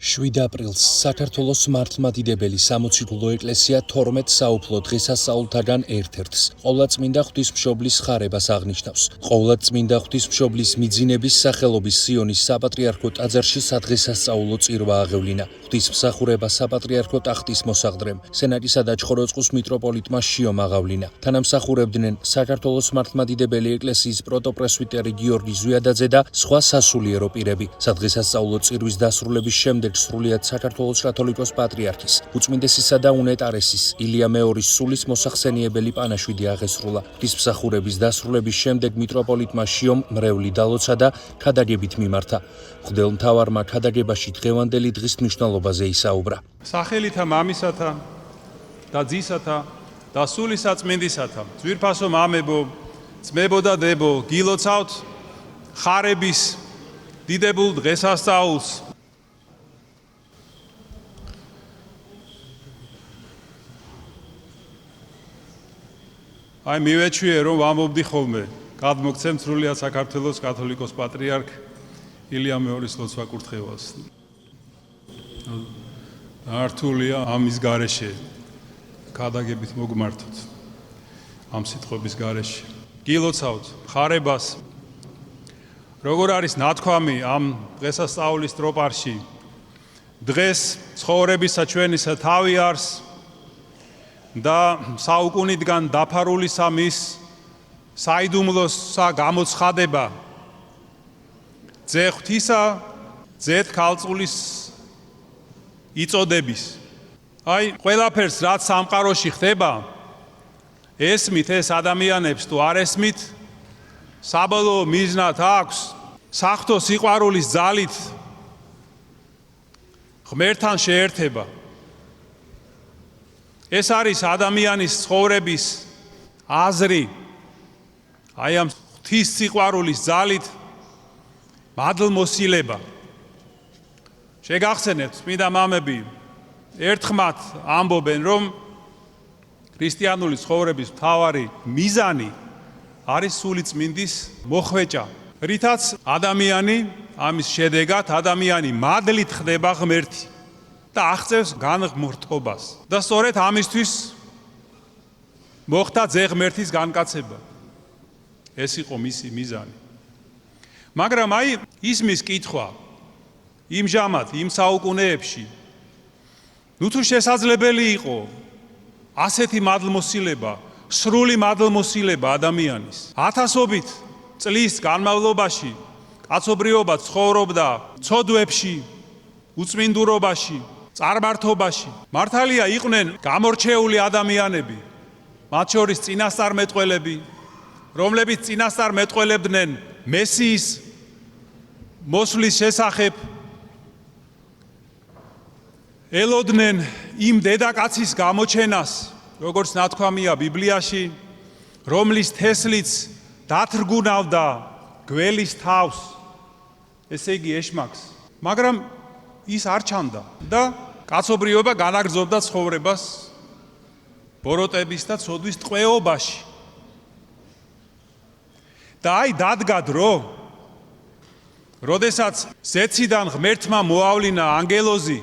7 აპრილს საქართველოს მართლმადიდებელი სამოციქულო ეკლესია 12 საუფლო დღესასწაულთაგან ერთ-ერთს ყოვლადწმინდა ღვთისმშობლის ხარებას აღნიშნავს. ყოვლადწმინდა ღვთისმშობლის მიძინების სახელობის სიონის საპატრიარქო ტაძარში სადღესასწაულო წირვა აღევლინა. ღვთისმსახურება საპატრიარქო ტახტის მოსახდრემ, სენაკისა და ჩხოროწყუს მიტროპოლიტმა შიომ აღავლინა. თანამსახურებდნენ საქართველოს მართლმადიდებელი ეკლესიის პროტოპრესვიტერი გიორგი ზვიადაძე და სხვა სასულიერო პირები. სადღესასწაულო წირვის დასრულების შემდეგ სრულიად საქართველოს კათოლიკოს პატრიარქის, უწმინდესისა და უნეტარესის ილია მეორის სულის მოსახსენიებელი პანაშვიდი აღესრულა. ღვთისმსახურების დასრულების შემდეგ მიტროპოლიტმა შიომ მრევლი დალოცა და ქადაგებით მიმართა. მღვდელმთავარმა ქადაგებაში დღევანდელი დღის მნიშვნელობაზე ისაუბრა. სახელითა მამისათა და ძისათა და სულისაწმინდისათა, ძვირფასო მამებო, ძმებო და დებო, გილოცავთ ხარების დიდებულ დღესასწაულს. აი მივეჩვიე რომ ვამბობდი ხოლმე, გადმოგცემ სრულიად საქართველოს კათოლიკოს პატრიარქ ილია მეორის ლოცვა-კურთხევალს. ართულია ამის გარეშე ქადაგებით მოგმართოთ. ამ სიტყვების გარეშე გილოცავთ ხარებას. როგორ არის ნათქვამი ამ დღესასწაულის ტროპარში, დღეს ცხოვრებისა ჩვენისა თავი არს და საუკუნიდან დაფარულისა მის საიდუმლოსა გამოცხადება, ძე ღვთისა, ძეთ ქალწულის იწოდების. აი ყველაფერს რაც სამყაროში ხდება, ესმით ეს ადამიანებს თუ არ ესმით, საბოლოო მიზნად აქვს საღვთო სიყვარულის ძალით ღმერთთან შეერთება. ეს არის ადამიანის ცხოვრების აზრი, აი ამ ღვთის სიყვარულის ძალით მადლმოსილება. შეგახსენებთ, წმინდა მამები ერთხმად ამბობენ, რომ ქრისტიანული ცხოვრების მთავარი მიზანი არის სულიწმინდის მოხვეჭა, რითაც ადამიანი, ამის შედეგად ადამიანი მადლით ხდება ღმერთი და აღწევს განღმრთობას. და სწორედ ამისთვის მოხდა ძე ღმერთის განკაცება. ეს იყო მისი მიზანი. მაგრამ აი ისმის კითხვა იმჟამად, იმ საუკუნეებში, ნუ თუ შესაძლებელი იყო ასეთი მადლმოსილება, სრული მადლმოსილება ადამიანის. ათასობით წლის განმავლობაში კაცობრიობა ცხოვრობდა ცოდვებში, უწმინდურობაში, წარმართობაში. მართალია იყვნენ გამორჩეული ადამიანები, მათ შორის წინასწარმეტყველები, რომლებიც წინასწარმეტყველებდნენ მესიის მოსვლის შესახებ, ელოდნენ იმ დედაკაცის გამოჩენას, როგორც ნათქვამია ბიბლიაში, რომლის თესლიც დათრგუნავდა გველის თავს, ესე იგი ეშმაკს. მაგრამ ის არ ჩანდა და კაცობრიობა განაგრძობდა ცხოვრებას ბოროტების და ცოდვის ტყვეობაში. და აი დადგა დრო, როდესაც ზეციდან ღმერთმა მოავლინა ანგელოზი,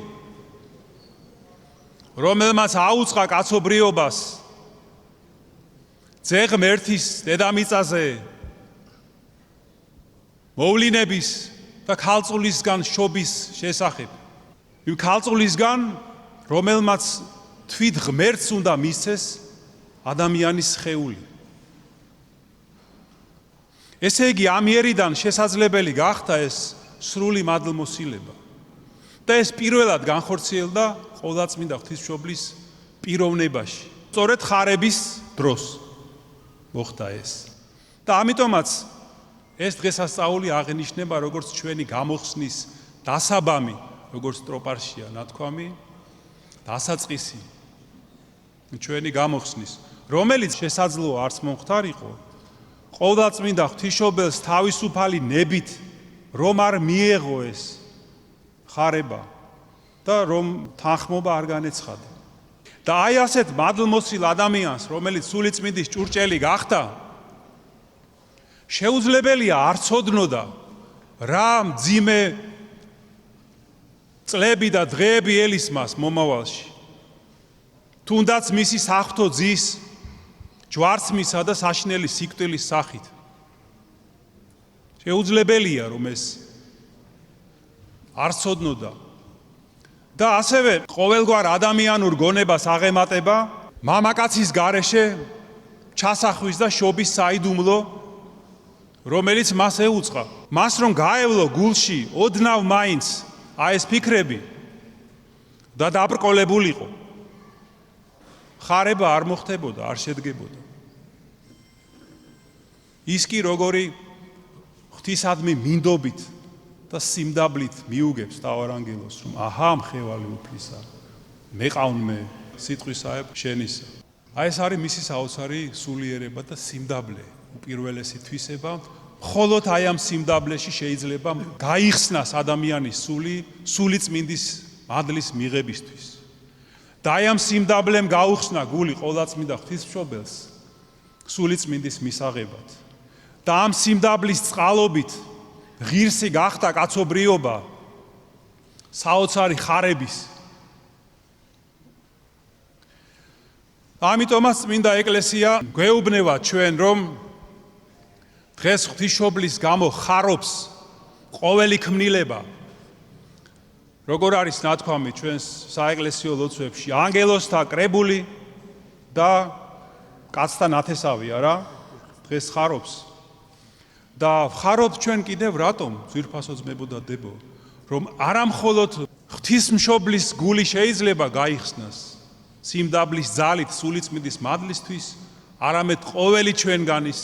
რომელმაც აუწყა კაცობრიობას ძე ღმერთის დედამიწაზე მოვლინების და ქალწულისგან შობის შესახებ. იმ ქალწულისგან, რომელმაც თვით ღმერთს უნდა მისცეს ადამიანის სხეული. ესე იგი ამიერიდან შესაძლებელი გახდა ეს სრული მადლმოსილება. და ეს პირველად განხორციელდა ყოვლადწმინდა ღვთისმშობლის პიროვნებაში. სწორედ ხარების დროს მოხდა ეს. და ამიტომაც ეს დღესასწაული აღინიშნება როგორც ჩვენი გამოხსნის დასაბამი, როგორც ტროპარშია ნათქვამი, დასაწყისი ჩვენი გამოხსნის, რომელიც შესაძლოა არც მომხდარიყო, ყოვლადწმინდა ღვთისმშობელს თავისუფალი ნებით რომ არ მიეღო ეს ხარება და რომ თანხმობა არ განეცხადა. და აი ასეთ მადლმოსილ ადამიანს, რომელიც სულიწმინდის ჭურჭელი გახდა, შეუძლებელია არ ცოდნოდა რა მძიმე წლები და დღეები ელისმას მომავალში. თუნდაც მისი საღვთო ძის ჯვარცმისა და საშინელი სიკვდილის სახით. შეუძლებელია რომ ეს არ ცოდნოდა და ასევე ყოველგვარ ადამიანურ გონებას აღემატება მამაკაცის გარეშე ჩასახვის და შობის საიდუმლო, რომელიც მას ეუწყა. მას რომ გაევლო გულში ოდნავ მაინც ეს ფიქრები და დაბრკოლებულიყო. ხარება არ მოხდებოდა, არ შედგებოდა. ის კი როგორი ღვთისადმი მინდობით და სიმდაბლით მიუგებს თავარანგელოს, რომ აჰა მხევალი უფლისა, მეყავნ სიტყვისაებ შენისა. ეს არის მისი საოცარი სულიერება და სიმდაბლე, უპირველესი თვისება. მხოლოდ აი ამ სიმდაბლეში შეიძლება გაიხსნას ადამიანის სული წმინდის მადლის მიღებისთვის. და აი ამ სიმდაბლემ გაუხსნა გული ყოვლადწმინდა ღვთისმშობელს სული წმინდის მისაღებად. და ამ სიმდაბლის წყალობით ღირსი გახდა კაცობრიობა საოცარი ხარების. ამიტომაც წმინდა ეკლესია გვეუბნება ჩვენ, რომ დღეს ღვთისმშობლის გამო ხარობს ყოველი ქმნილება. როგორ არის ნათქვამი ჩვენს საეკლესიო ლოცვებში, ანგელოზთა კრებული და კაცთა ნათესავია რა, დღეს ხარობს. და ხარობთ ჩვენ კიდევ რატომ, ძვირფასო ძმებო და დებო, რომ არა მხოლოდ ღვთისმშობლის გული შეიძლება გაიხსნას სიმდაბლის ძალით სულიწმინდის მადლისთვის, არამედ ყოველი ჩვენგანის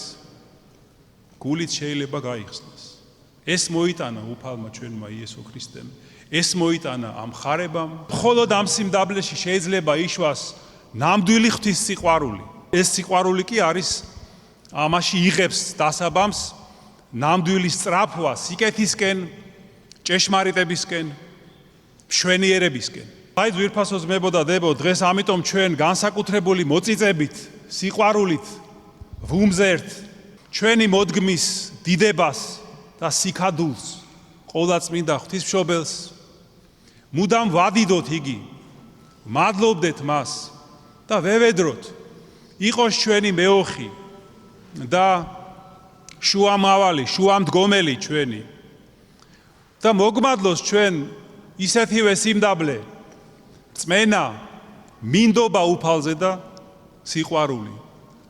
გულით შეიძლება გაიხსნას. ეს მოიტანა უფალმა ჩვენმა იესო ქრისტემ, ეს მოიტანა ამ ხარებამ. მხოლოდ ამ სიმდაბლეში შეიძლება იშვას ნამდვილი ღვთის სიყვარული. ეს სიყვარული კი არის ამაში იღებს დასაბამს ნამდვილი სწრაფვა სიკეთისკენ, ჭეშმარიტებისკენ, მშვენიერებისკენ. აი ძვირფასო ძმებო და დებო, დღეს ამიტომ ჩვენ განსაკუთრებული მოწიწებით, სიყვარულით ვუმზერთ ჩვენი მოდგმის დიდებას და სიქადულს ყოვლადწმინდა ღვთისმშობელს. მუდამ ვადიდოთ იგი, მადლობდეთ მას და ვევედროთ იყოს ჩვენი მეოხი და შუამავალი, შუამდგომელი ჩვენი და მოგმადლოს ჩვენ ისეთივე სიმდაბლე, წმენა, მინდობა უფალზე და სიყვარული,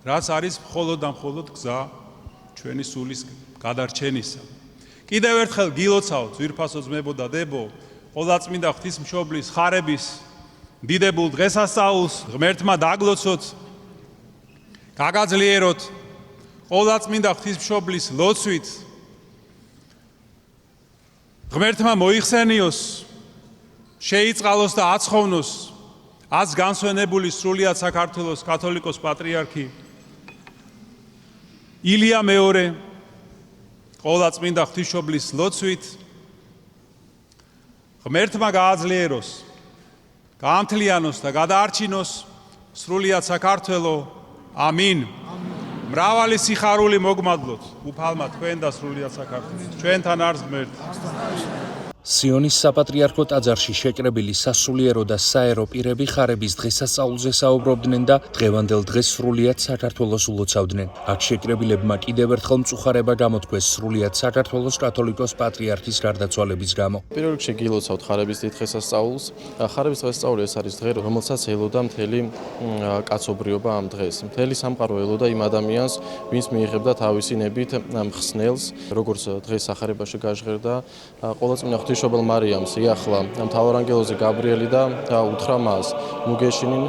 რაც არის მხოლოდ და მხოლოდ გზა ჩვენი სულის გადარჩენისა. კიდევ ერთხელ გილოცავთ ძვირფასო ძმებო და დებო, ყოვლადწმინდა ღვთისმშობლის ხარების დიდებულ დღესასწაულს ღმერთმა დაგლოცოთ, გაგაძლიეროთ ყოვლადწმინდა ღვთისმშობლის ლოცვით, ღმერთმა მოიხსენიოს, შეიწყალოს და აცხოვნოს აც განსვენებული სრულიად საქართველოს კათოლიკოს პატრიარქი ილია მეორე ყოვლადწმინდა ღვთისმშობლის ლოცვით, ღმერთმა გააძლიეროს, გაამთლიანოს და გადაარჩინოს სრულიად საქართველო. ამინ. მრავალი სიხარული მოგმადლოთ უფალმა თქვენ და სრულიად საქართველოს. ჩვენთან არის ღმერთი. სიონის საპატრიარქო ტაძარში შეკრებილი სასულიერო და საერო პირები ხარების დღესასწაულზე საუბრობდნენ და დღევანდელ დღეს სრულიად საქართველოს ულოცავდნენ. აქ შეკრებილებმა კიდევ ერთხელ მწუხარება გამოთქვეს სრულიად საქართველოს კათოლიკოს პატრიარქის გარდაცვალების გამო. პირველ რიგში გილოცავთ ხარების დიდ დღესასწაულს. ხარების დღესასწაული ეს არის დღე, რომელსაც ელოდა მთელი კაცობრიობა ამ დღეს. მთელი სამყარო ელოდა იმ ადამიანს, ვინც მიიღებდა თავისი ნებით მხსნელს, როგორც დღეს სახარებაში გაჟღერდა ყოვლადწმინდა ღვთისმშობელ მარიამს იახლა მთავარანგელოზი გაბრიელი და უთხრა მას, მუგეშინინ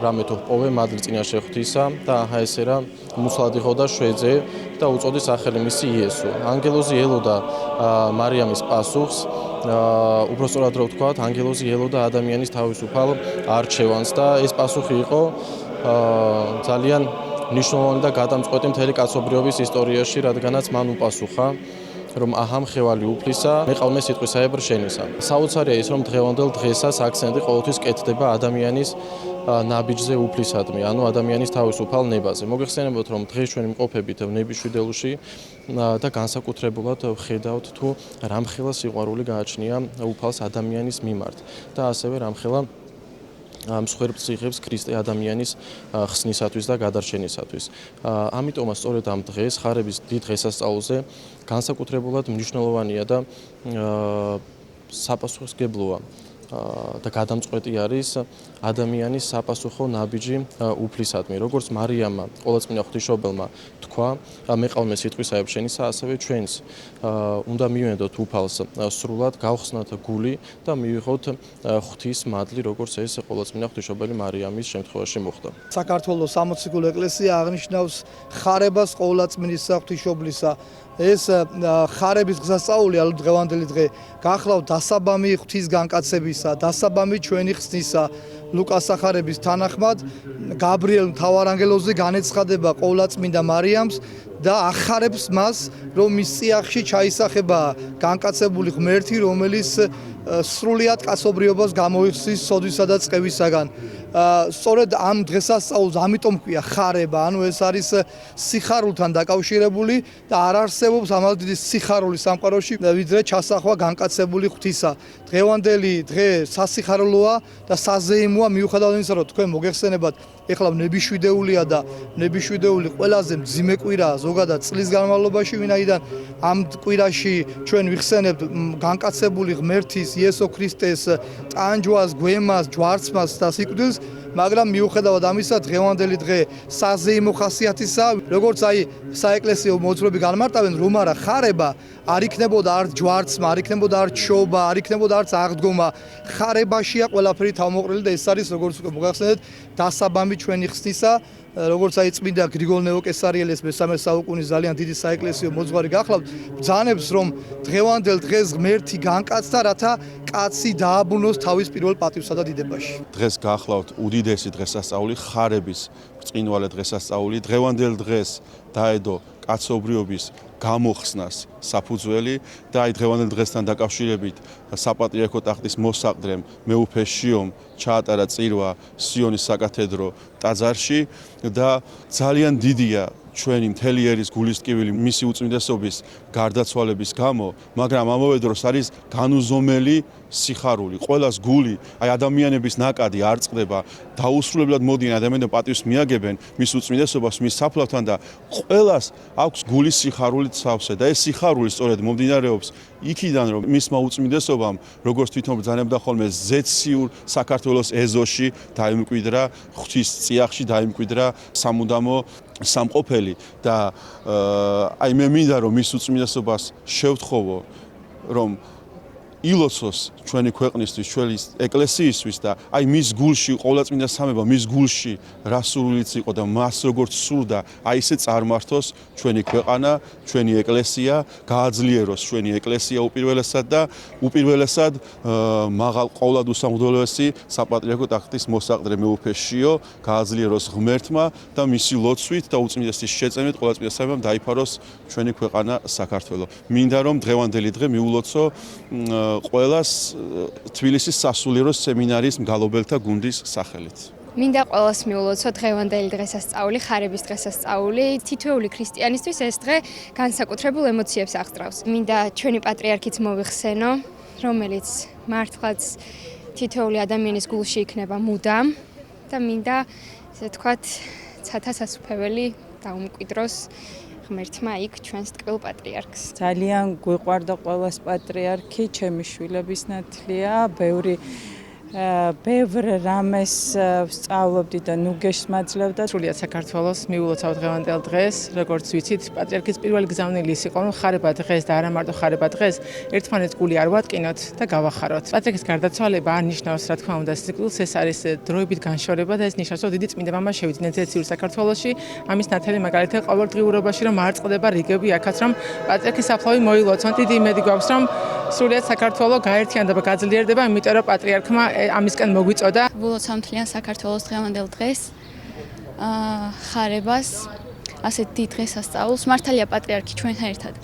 რამე თუ პოვე მადლი წინაშე ღვთისა და ესე რა მუცლადიღო და შვეძე და უწოდი სახელი მისი იესო. ანგელოზი ელოდა მარიამის პასუხს, უბრალოდ რო ვთქვათ, ანგელოზი ელოდა ადამიანის თავისუფალ არჩევანს და ეს პასუხი იყო ძალიან მნიშვნელოვანი და გადამწყვეტი მთელი კაცობრიობის ისტორიაში, რადგანაც მან უპასუხა, რომ აჰა მხევალი უფლისა, მეყავნე სიტყვისაებრ შენისა. საოცარია ის, რომ დღევანდელ დღესაც აქცენტი ყოველთვის კეთდება ადამიანის ნაბიჯზე უფლისადმი, ანუ ადამიანის თავისუფალ ნებაზე. მოგეხსენებათ, რომ დღეს ჩვენი მყოფებით ნებიშვიდელუში და განსაკუთრებულად ვხედავთ თუ რამხელა სიყვარული გააჩნია უფალს ადამიანის მიმართ და ასევე რამხელა მსხვერპლ ციხებს ქრისტე ადამიანის ხსნისათვის და გადარჩენისათვის. ამიტომაც სწორედ ამ დღეს, ხარების დიდ დღესასწაულზე, განსაკუთრებულად მნიშვნელოვანია და საპასუხისმგებლოა და გადამწყვეტი არის ადამიანის საპასუხო ნაბიჯი უფლისადმი. როგორც მარიამმა, ყოვლადწმინდა ღვთისმშობელმა თქვა, მეყავმე სიტყვისაებ შენისა, ასევე ჩვენს უნდა მივენდოთ უფალს სრულად, გავხსნათ გული და მივიღოთ ღვთის მადლი, როგორც ეს ყოვლადწმინდა ღვთისმშობელი მარიამის შემთხვევაში მოხდა. საქართველოს სამოციქულო ეკლესია აღნიშნავს ხარებას ყოვლადწმინდისა ღვთისმშობლისა. ეს ხარების დღესასწაული, ანუ დღევანდელი დღე, გახლავთ დასაბამი ღვთის განკაცებისა, დასაბამი ჩვენი ხსნისა. ლუკას სახარების თანახმად გაბრიელ მთავარანგელოზი განეცხადება ყოვლადწმინდა მარიამს და ახარებს მას, რომ მის წიაღში ჩაისახება განკაცებული ღმერთი, რომელიც სრულიად კაცობრიობას გამოიხსნის სოდვისა და წყევისაგან. სწორედ ამ დღესასწაულს ამიტომ ქვია ხარება, ანუ ეს არის სიხარულთან დაკავშირებული და არ არსებობს ამაზე დიდი სიხარული სამყაროში, ვიდრე ჩასახვა განკაცებული ღვთისა. დღევანდელი დღე სასიხარულოა და საზეიმოა, მიუხედავად იმისა, რომ თქვენ მოგეხსენებათ, ეხლა ნებიშვიდეულია და ნებიშვიდეული ყველაზე მძიმე კვირაა ზოგადად წლის განმავლობაში, ვინაიდან ამ კვირაში ჩვენ ვიხსენებთ განკაცებული ღმერთის იესო ქრისტეს ტანჯვას, გვემას, ჯვარცმას და სიკვდილს, მაგრამ მიუხედავად ამისა, დღევანდელი დღე საზეიმო ხასიათისაა, როგორც აი საეკლესიო მოძღვრები განმარტავენ, რომ არა ხარება არ იქნებოდა არც ჯვარცმა, არ იქნებოდა არც შობა, არ იქნებოდა არც აღდგომა. ხარებაშია ყველაფერი თავმოყრილი და ეს არის, როგორც უკვე მოგახსენეთ, დასაბამი ჩვენი ხსნისა, როგორც აი წმინდა გრიგოლ ნეოკესარიელის მე-13 საუკუნის ძალიან დიდი საეკლესიო მოძღვარი გახლავთ, ბრძანებს, რომ დღევანდელ დღეს ღმერთი განკაცდა, რათა კაცი დააბრუნოს თავის პირველ პატივსა და დიდებაში. დღეს გახლავთ უდიდესი დღესასწაული, ხარების ბრწყინვალე დღესასწაული. დღევანდელ დღეს დაედო კაცობრიობის გამოხსნას საფუძველი და აი დღევანდელ დღესთან დაკავშირებით საპატრიარქო ტახტის მოსაყდრემ მეუფე შიომ ჩაატარა წირვა სიონის საკათედრო ტაძარში და ძალიან დიდია ჩვენი მთელი ერის გულისტკივილი მისი უწმინდესობის გარდაცვალების გამო, მაგრამ ამავე დროს არის განუზომელი სიხარული. ყველას გული, აი ადამიანების ნაკადი არ წყდება, დაუსრულებლად მოდიან ადამიანები პატივს მიაგებენ მის უწმინდესობას, მის საფლავთან და ყველას აქვს გულის სიხარულით სავსე და ეს სიხარული სწორედ მომდინარეობს იქიდან, რომ მისმა უწმინდესობამ, როგორც თვითონ ბრძანებდა ხოლმე ზეციურ საქართველოს ეზოში დაიმკვიდრა, ღვთის წიაღში დაიმკვიდრა სამუდამო სამყოფელი და აი მე მინდა რომ მის უწმინდესობას შევთხოვო რომ ილოცოს ჩვენი ქვეყნისთვის, ჩვენი ეკლესიისთვის და აი მის გულში ყოვლადწმინდა სამება მის გულში რა სურვილიც იყო და მას როგორც სურდა, აი ესე წარმართოს ჩვენი ქვეყანა, ჩვენი ეკლესია, გააძლიეროს ჩვენი ეკლესია უპირველესად და უპირველესად მაღალ ყოვლად უსამღვდელოესი საპატრიარქო ტახტის მოსაყდრე მეუფე შიო გააძლიეროს ღმერთმა და მისი ლოცვით და უწმინდესის შეწამით ყოვლადწმინდა სამებამ დაიფაროს ჩვენი ქვეყანა საქართველო. მინდა რომ დღევანდელი დღე მიულოცო ყველას თბილისის სასულიერო სემინარიის მგალობელთა გუნდის სახელით. მინდა ყველას მიულოცო დღევანდელი დღესასწაული, ხარების დღესასწაული. თითოეული ქრისტიანისთვის ეს დღე განსაკუთრებულ ემოციებს აღწევს. მინდა ჩვენი პატრიარქიც მოვიხსენო, რომელიც მართლაც თითოეული ადამიანის გულში იქნება მუდამ და მინდა, ესე თქვათ, ცათა სასუფეველი დაუმკვიდროს ღმერთმა იქ ჩვენს ტკბილ პატრიარქს. ძალიან გვიყვარდა ყველას პატრიარქი, ჩემი შვილების ნათლია, ბევრ რამეს ვსწავლობდი და ნუგეშს მაძლევდა. სრულიად საქართველოს მიულოცავ დღევანდელ დღეს, როგორც ვიცით, პატრიარქის პირველი გზავნილი ის იყო, რომ ხარება დღეს და არა მარტო ხარება დღეს, ერთმანეთს გული არ ვატკინოთ და გავახაროთ. პატრიარქის გარდაცვალება არ ნიშნავს, რა თქმა უნდა, სიკვდილს, ეს არის დროებით განშორება და ეს ნიშნავს, რომ დიდი წმინდა მამა შევიდნენ ზეციურ საქართველოში, ამის ნათელი მაგალითად ყოველდღიურობაში, რომ არ წყდება რიგები აქაც, რომ პატრიარქის საფლავი მოილოცონ. დიდი იმედი გვაქვს, რომ სრულიად საქართველო გაერთიანდება და გაძლიერდება, იმიტომ რომ პატრიარქმა ამისკენ მოგვიწოდა. ვილოცავ მთლიან საქართველოს დღევანდელ დღეს, ხარებას ასეთ დიდ დღესასწაულს. მართალია პატრიარქი ჩვენთან ერთად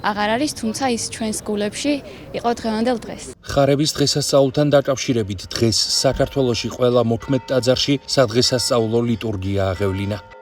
აღარ არის, თუმცა ის ჩვენს გულებში იყო დღევანდელ დღეს. ხარების დღესასწაულთან დაკავშირებით დღეს საქართველოში ყველა მოქმედ ტაძარში სადღესასწაულო ლიტურგია აღევლინა.